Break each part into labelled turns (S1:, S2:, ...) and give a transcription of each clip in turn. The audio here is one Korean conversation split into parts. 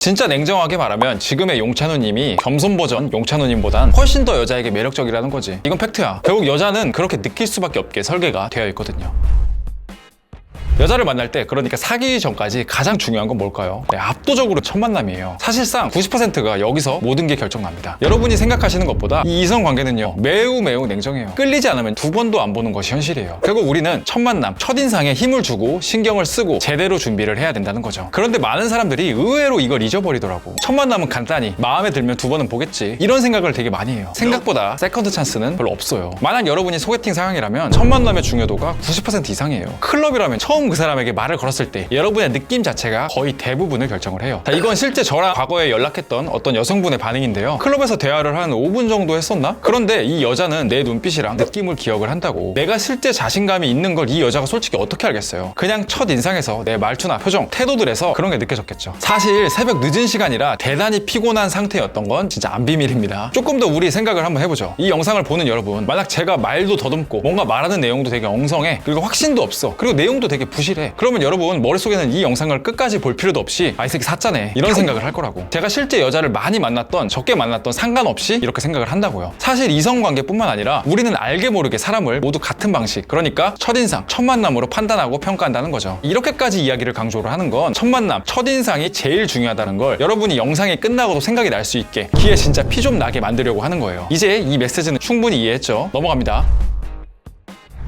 S1: 진짜 냉정하게 말하면 지금의 용찬우님이 겸손 버전 용찬우님보단 훨씬 더 여자에게 매력적이라는 거지. 이건 팩트야. 결국 여자는 그렇게 느낄 수밖에 없게 설계가 되어 있거든요. 여자를 만날 때, 그러니까 사귀기 전까지 가장 중요한 건 뭘까요? 네, 압도적으로 첫 만남이에요. 사실상 90%가 여기서 모든 게 결정납니다. 여러분이 생각하시는 것보다 이 이성 관계는요, 매우 냉정해요. 끌리지 않으면 두 번도 안 보는 것이 현실이에요. 결국 우리는 첫 만남, 첫인상에 힘을 주고 신경을 쓰고 제대로 준비를 해야 된다는 거죠. 그런데 많은 사람들이 의외로 이걸 잊어버리더라고. 첫 만남은 간단히 마음에 들면 두 번은 보겠지, 이런 생각을 되게 많이 해요. 생각보다 세컨드 찬스는 별로 없어요. 만약 여러분이 소개팅 상황이라면 첫 만남의 중요도가 90% 이상이에요. 클럽이라면 처음 그 사람에게 말을 걸었을 때 여러분의 느낌 자체가 거의 대부분을 결정을 해요. 자, 이건 실제 저랑 과거에 연락했던 어떤 여성분의 반응인데요. 클럽에서 대화를 한 5분 정도 했었나? 그런데 이 여자는 내 눈빛이랑 느낌을 기억을 한다고. 내가 실제 자신감이 있는 걸 이 여자가 솔직히 어떻게 알겠어요? 그냥 첫 인상에서 내 말투나 표정, 태도들에서 그런 게 느껴졌겠죠. 사실 새벽 늦은 시간이라 대단히 피곤한 상태였던 건 진짜 안 비밀입니다. 조금 더 우리 생각을 한번 해보죠. 이 영상을 보는 여러분, 만약 제가 말도 더듬고 뭔가 말하는 내용도 되게 엉성해, 그리고 확신도 없어, 그리고 내용도 되게 부실해, 그러면 여러분 머릿속에는 이 영상을 끝까지 볼 필요도 없이 이 새끼 사짜네, 이런 생각을 할 거라고. 제가 실제 여자를 많이 만났던 적게 만났던 상관없이 이렇게 생각을 한다고요. 사실 이성관계뿐만 아니라 우리는 알게 모르게 사람을 모두 같은 방식, 그러니까 첫인상, 첫 만남으로 판단하고 평가한다는 거죠. 이렇게까지 이야기를 강조를 하는 건 첫 만남, 첫인상이 제일 중요하다는 걸 여러분이 영상이 끝나고도 생각이 날 수 있게 귀에 진짜 피 좀 나게 만들려고 하는 거예요. 이제 이 메시지는 충분히 이해했죠? 넘어갑니다.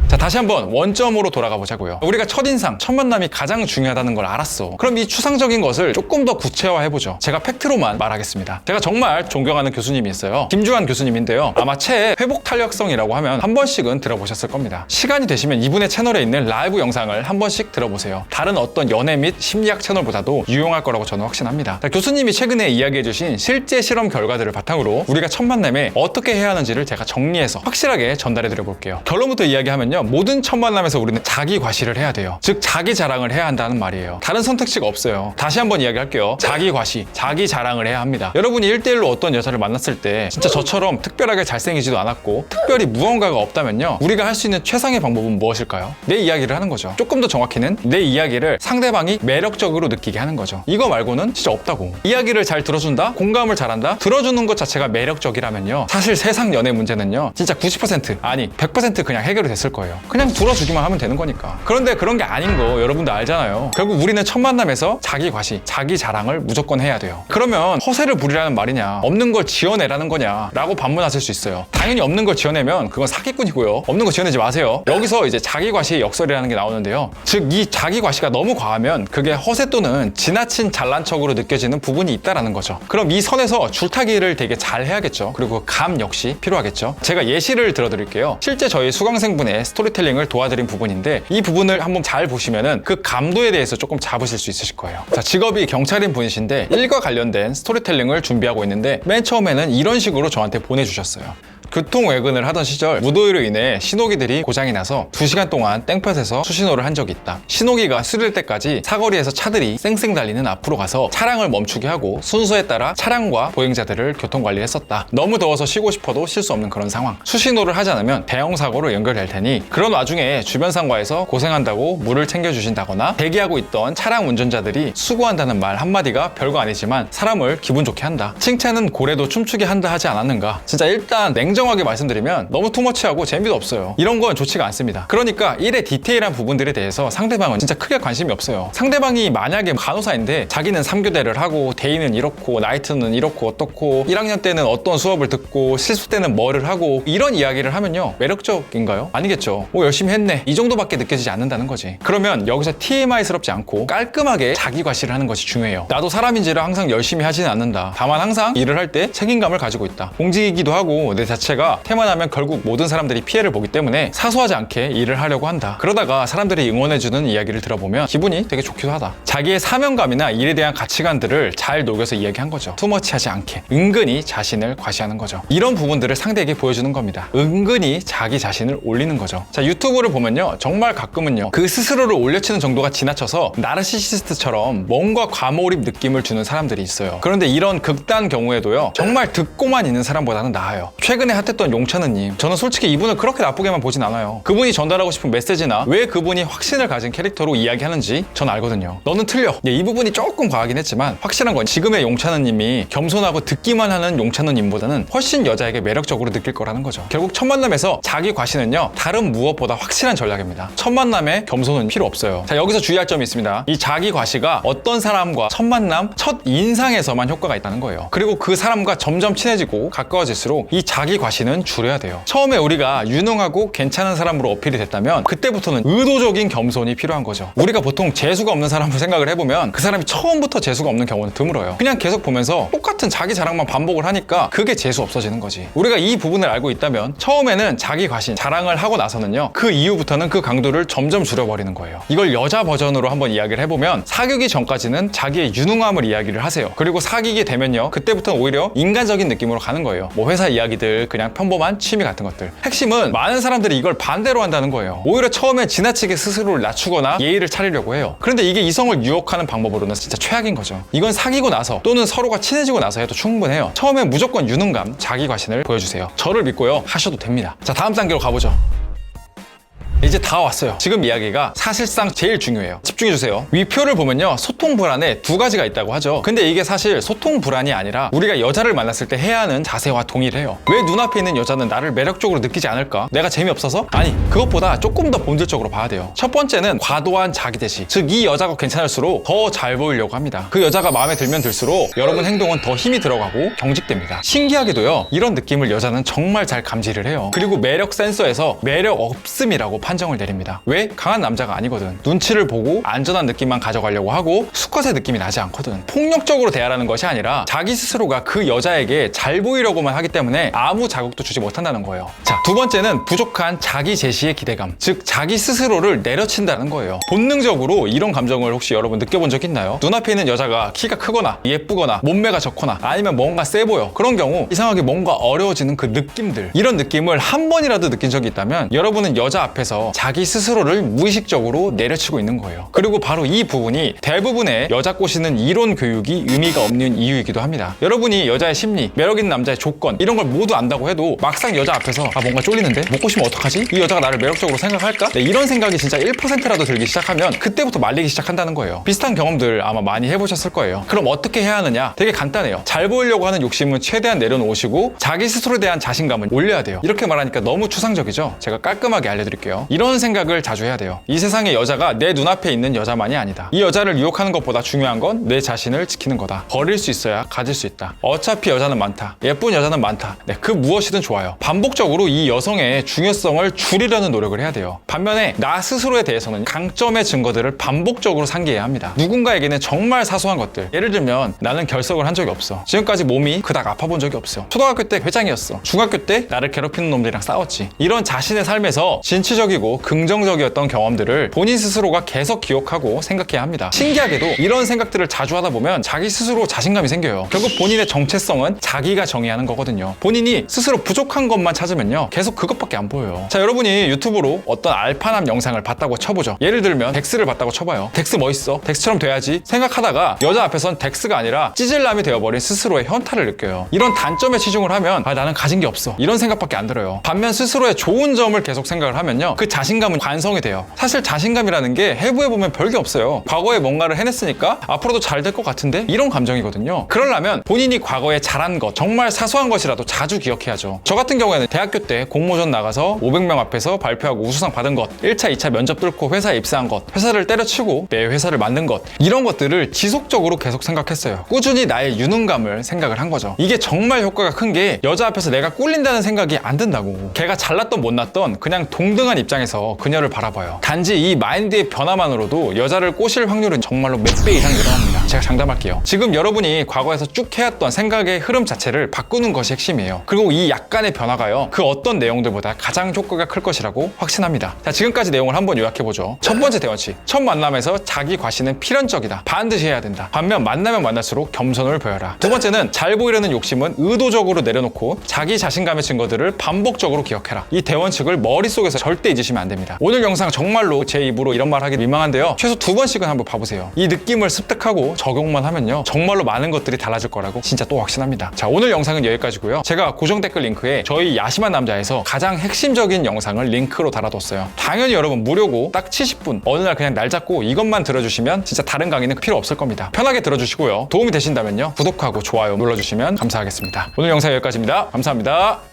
S1: 자, 다시 한번 원점으로 돌아가 보자고요. 우리가 첫인상, 첫 만남이 가장 중요하다는 걸 알았어. 그럼 이 추상적인 것을 조금 더 구체화해보죠. 제가 팩트로만 말하겠습니다. 제가 정말 존경하는 교수님이 있어요. 김주환 교수님인데요. 아마 책 회복 탄력성이라고 하면 한 번씩은 들어보셨을 겁니다. 시간이 되시면 이분의 채널에 있는 라이브 영상을 한 번씩 들어보세요. 다른 어떤 연애 및 심리학 채널보다도 유용할 거라고 저는 확신합니다. 자, 교수님이 최근에 이야기해주신 실제 실험 결과들을 바탕으로 우리가 첫 만남에 어떻게 해야 하는지를 제가 정리해서 확실하게 전달해드려 볼게요. 결론부터 이야기하면요, 모든 첫 만남에서 우리는 자기 과시를 해야 돼요. 즉 자기 자랑을 해야 한다는 말이에요. 다른 선택지가 없어요. 다시 한번 이야기할게요. 자기 과시, 자기 자랑을 해야 합니다. 여러분이 1대1로 어떤 여자를 만났을 때 진짜 저처럼 특별하게 잘생기지도 않았고 특별히 무언가가 없다면요, 우리가 할 수 있는 최상의 방법은 무엇일까요? 내 이야기를 하는 거죠. 조금 더 정확히는 내 이야기를 상대방이 매력적으로 느끼게 하는 거죠. 이거 말고는 진짜 없다고. 이야기를 잘 들어준다? 공감을 잘한다? 들어주는 것 자체가 매력적이라면요, 사실 세상 연애 문제는요 진짜 90% 아니 100% 그냥 해결이 됐을 거예요. 그냥 들어주기만 하면 되는 거니까. 그런데 그런 게 아닌 거 여러분도 알잖아요. 결국 우리는 첫 만남에서 자기 과시, 자기 자랑을 무조건 해야 돼요. 그러면 허세를 부리라는 말이냐, 없는 걸 지어내라는 거냐 라고 반문하실 수 있어요. 당연히 없는 걸 지어내면 그건 사기꾼이고요. 없는 거 지어내지 마세요. 여기서 이제 자기 과시의 역설이라는 게 나오는데요, 즉 이 자기 과시가 너무 과하면 그게 허세 또는 지나친 잘난 척으로 느껴지는 부분이 있다라는 거죠. 그럼 이 선에서 줄타기를 되게 잘 해야겠죠. 그리고 감 역시 필요하겠죠. 제가 예시를 들어드릴게요. 실제 저희 수강생분의 스토리텔링을 도와드린 부분인데, 이 부분을 한번 잘 보시면은 그 감도에 대해서 조금 잡으실 수 있으실 거예요. 자, 직업이 경찰인 분이신데 일과 관련된 스토리텔링을 준비하고 있는데 맨 처음에는 이런 식으로 저한테 보내주셨어요. 교통외근을 하던 시절 무더위로 인해 신호기들이 고장이 나서 2시간 동안 땡볕에서 수신호를 한 적이 있다. 신호기가 쓰릴 때까지 사거리에서 차들이 쌩쌩 달리는 앞으로 가서 차량을 멈추게 하고 순서에 따라 차량과 보행자들을 교통관리를 했었다. 너무 더워서 쉬고 싶어도 쉴 수 없는 그런 상황. 수신호를 하지 않으면 대형 사고로 연결될 테니 그런 와중에 주변 상과에서 고생한다고 물을 챙겨주신다거나 대기하고 있던 차량 운전자들이 수고한다는 말 한마디가 별거 아니지만 사람을 기분 좋게 한다. 칭찬은 고래도 춤추게 한다 하지 않았는가. 진짜 일단 냉정하게 말씀드리면 너무 투머치하고 재미도 없어요. 이런 건 좋지가 않습니다. 그러니까 일의 디테일한 부분들에 대해서 상대방은 진짜 크게 관심이 없어요. 상대방이 만약에 간호사인데 자기는 3교대를 하고 데이는 이렇고 나이트는 이렇고 어떻고 1학년 때는 어떤 수업을 듣고 실습 때는 뭐를 하고 이런 이야기를 하면요, 매력적인가요? 아니겠죠. 뭐 열심히 했네, 이 정도밖에 느껴지지 않는다는 거지. 그러면 여기서 TMI스럽지 않고 깔끔하게 자기 과시를 하는 것이 중요해요. 나도 사람인지라 항상 열심히 하지는 않는다. 다만 항상 일을 할 때 책임감을 가지고 있다. 공직이기도 하고 내 자체가 태만하면 결국 모든 사람들이 피해를 보기 때문에 사소하지 않게 일을 하려고 한다. 그러다가 사람들이 응원해주는 이야기를 들어보면 기분이 되게 좋기도 하다. 자기의 사명감이나 일에 대한 가치관들을 잘 녹여서 이야기한 거죠. 투머치하지 않게 은근히 자신을 과시하는 거죠. 이런 부분들을 상대에게 보여주는 겁니다. 은근히 자기 자신을 올리는 거죠. 자, 유튜브를 보면요, 정말 가끔은요 그 스스로를 올려치는 정도가 지나쳐서 나르시시스트처럼 뭔가 과몰입 느낌을 주는 사람들이 있어요. 그런데 이런 극단 경우에도요, 정말 듣고만 있는 사람보다는 나아요. 최근에 핫했던 용찬우님, 저는 솔직히 이분을 그렇게 나쁘게만 보진 않아요. 그분이 전달하고 싶은 메시지나 왜 그분이 확신을 가진 캐릭터로 이야기하는지 전 알거든요. 너는 틀려. 이 부분이 조금 과하긴 했지만 확실한 건 지금의 용찬우님이 겸손하고 듣기만 하는 용찬우님보다는 훨씬 여자에게 매력적으로 느낄 거라는 거죠. 결국 첫 만남에서 자기 과시는요, 다른 무엇보다 확실한 전략입니다. 첫 만남에 겸손은 필요 없어요. 자, 여기서 주의할 점이 있습니다. 이 자기 과시가 어떤 사람과 첫 만남, 첫 인상에서만 효과가 있다는 거예요. 그리고 그 사람과 점점 친해지고 가까워질수록 이 자기 과시는 줄여야 돼요. 처음에 우리가 유능하고 괜찮은 사람으로 어필이 됐다면 그때부터는 의도적인 겸손이 필요한 거죠. 우리가 보통 재수가 없는 사람을 생각을 해보면 그 사람이 처음부터 재수가 없는 경우는 드물어요. 그냥 계속 보면서 똑같은 자기 자랑만 반복을 하니까 그게 재수 없어지는 거지. 우리가 이 부분을 알고 있다면 처음에는 자기 과신, 자랑을 하고 나서는요, 그 이후부터는 그 강도를 점점 줄여버리는 거예요. 이걸 여자 버전으로 한번 이야기를 해보면 사귀기 전까지는 자기의 유능함을 이야기를 하세요. 그리고 사귀게 되면요, 그때부터는 오히려 인간적인 느낌으로 가는 거예요. 뭐 회사 이야기들, 그냥 평범한 취미 같은 것들. 핵심은 많은 사람들이 이걸 반대로 한다는 거예요. 오히려 처음에 지나치게 스스로를 낮추거나 예의를 차리려고 해요. 그런데 이게 이성을 유혹하는 방법으로는 진짜 최악인 거죠. 이건 사귀고 나서 또는 서로가 친해지고 나서 해도 충분해요. 처음에 무조건 유능감, 자기 과신을 보여주세요. 저를 믿고요, 하셔도 됩니다. 자, 다음 단계로 가보죠. 이제 다 왔어요. 지금 이야기가 사실상 제일 중요해요. 집중해주세요. 위표를 보면요, 소통 불안에 두 가지가 있다고 하죠. 근데 이게 사실 소통 불안이 아니라 우리가 여자를 만났을 때 해야 하는 자세와 동일해요. 왜 눈앞에 있는 여자는 나를 매력적으로 느끼지 않을까? 내가 재미없어서? 아니, 그것보다 조금 더 본질적으로 봐야 돼요. 첫 번째는 과도한 자기대시. 즉, 이 여자가 괜찮을수록 더 잘 보이려고 합니다. 그 여자가 마음에 들면 들수록 여러분 행동은 더 힘이 들어가고 경직됩니다. 신기하게도요, 이런 느낌을 여자는 정말 잘 감지를 해요. 그리고 매력 센서에서 매력 없음이라고 판정을 내립니다. 왜? 강한 남자가 아니거든. 눈치를 보고 안전한 느낌만 가져가려고 하고 수컷의 느낌이 나지 않거든. 폭력적으로 대하라는 것이 아니라 자기 스스로가 그 여자에게 잘 보이려고만 하기 때문에 아무 자극도 주지 못한다는 거예요. 자, 두 번째는 부족한 자기 제시의 기대감. 즉, 자기 스스로를 내려친다는 거예요. 본능적으로 이런 감정을 혹시 여러분 느껴본 적 있나요? 눈앞에 있는 여자가 키가 크거나 예쁘거나 몸매가 좋거나 아니면 뭔가 세 보여. 그런 경우 이상하게 뭔가 어려워지는 그 느낌들, 이런 느낌을 한 번이라도 느낀 적이 있다면 여러분은 여자 앞에서 자기 스스로를 무의식적으로 내려치고 있는 거예요. 그리고 바로 이 부분이 대부분의 여자 꼬시는 이론 교육이 의미가 없는 이유이기도 합니다. 여러분이 여자의 심리, 매력 있는 남자의 조건, 이런 걸 모두 안다고 해도 막상 여자 앞에서 뭔가 쫄리는데? 못 꼬시면 어떡하지? 이 여자가 나를 매력적으로 생각할까? 네, 이런 생각이 진짜 1%라도 들기 시작하면 그때부터 말리기 시작한다는 거예요. 비슷한 경험들 아마 많이 해보셨을 거예요. 그럼 어떻게 해야 하느냐? 되게 간단해요. 잘 보이려고 하는 욕심은 최대한 내려놓으시고 자기 스스로에 대한 자신감은 올려야 돼요. 이렇게 말하니까 너무 추상적이죠? 제가 깔끔하게 알려드릴게요. 이런 생각을 자주 해야 돼요. 이 세상에 여자가 내 눈앞에 있는 여자만이 아니다. 이 여자를 유혹하는 것보다 중요한 건 내 자신을 지키는 거다. 버릴 수 있어야 가질 수 있다. 어차피 여자는 많다. 예쁜 여자는 많다. 네, 그 무엇이든 좋아요. 반복적으로 이 여성의 중요성을 줄이려는 노력을 해야 돼요. 반면에 나 스스로에 대해서는 강점의 증거들을 반복적으로 상기해야 합니다. 누군가에게는 정말 사소한 것들, 예를 들면 나는 결석을 한 적이 없어. 지금까지 몸이 그닥 아파본 적이 없어. 초등학교 때 회장이었어. 중학교 때 나를 괴롭히는 놈들이랑 싸웠지. 이런 자신의 삶에서 진취적이고 긍정적이었던 경험들을 본인 스스로가 계속 기억하고 생각해야 합니다. 신기하게도 이런 생각들을 자주 하다 보면 자기 스스로 자신감이 생겨요. 결국 본인의 정체성은 자기가 정의하는 거거든요. 본인이 스스로 부족한 것만 찾으면요, 계속 그것밖에 안 보여요. 자, 여러분이 유튜브로 어떤 알파남 영상을 봤다고 쳐보죠. 예를 들면 덱스를 봤다고 쳐봐요. 덱스 멋있어. 덱스처럼 돼야지 생각하다가 여자 앞에선 덱스가 아니라 찌질남이 되어버린 스스로의 현타를 느껴요. 이런 단점에 치중을 하면 나는 가진 게 없어, 이런 생각밖에 안 들어요. 반면 스스로의 좋은 점을 계속 생각을 하면요, 그 자신감은 관성이 돼요. 사실 자신감이라는 게 해부해보면 별게 없어요. 과거에 뭔가를 해냈으니까 앞으로도 잘 될 것 같은데? 이런 감정이거든요. 그러려면 본인이 과거에 잘한 것, 정말 사소한 것이라도 자주 기억해야죠. 저 같은 경우에는 대학교 때 공모전 나가서 500명 앞에서 발표하고 우수상 받은 것, 1차, 2차 면접 뚫고 회사에 입사한 것, 회사를 때려치고 내 회사를 만든 것, 이런 것들을 지속적으로 계속 생각했어요. 꾸준히 나의 유능감을 생각을 한 거죠. 이게 정말 효과가 큰 게 여자 앞에서 내가 꿀린다는 생각이 안 든다고. 걔가 잘났던 못났던 그냥 동등한 입장에서 그녀를 바라봐요. 단지 이 마인드의 변화만으로도 여자를 꼬실 확률은 정말로 몇 배 이상 늘어납니다. 제가 장담할게요. 지금 여러분이 과거에서 쭉 해왔던 생각의 흐름 자체를 바꾸는 것이 핵심이에요. 그리고 이 약간의 변화가요, 그 어떤 내용들보다 가장 효과가 클 것이라고 확신합니다. 자, 지금까지 내용을 한번 요약해보죠. 첫 번째 대원칙, 첫 만남에서 자기 과시는 필연적이다. 반드시 해야 된다. 반면 만나면 만날수록 겸손을 보여라. 두 번째는 잘 보이려는 욕심은 의도적으로 내려놓고 자기 자신감의 증거들을 반복적으로 기억해라. 이 대원칙을 머릿속에서 절대 잊지 잊으시면 안 됩니다. 오늘 영상 정말로 제 입으로 이런 말 하기 민망한데요. 최소 2번씩은 한번 봐보세요. 이 느낌을 습득하고 적용만 하면요. 정말로 많은 것들이 달라질 거라고 진짜 또 확신합니다. 자, 오늘 영상은 여기까지고요. 제가 고정 댓글 링크에 저희 야심한 남자에서 가장 핵심적인 영상을 링크로 달아뒀어요. 당연히 여러분 무료고 딱 70분 어느 날 그냥 날 잡고 이것만 들어주시면 진짜 다른 강의는 필요 없을 겁니다. 편하게 들어주시고요. 도움이 되신다면요. 구독하고 좋아요 눌러주시면 감사하겠습니다. 오늘 영상 여기까지입니다. 감사합니다.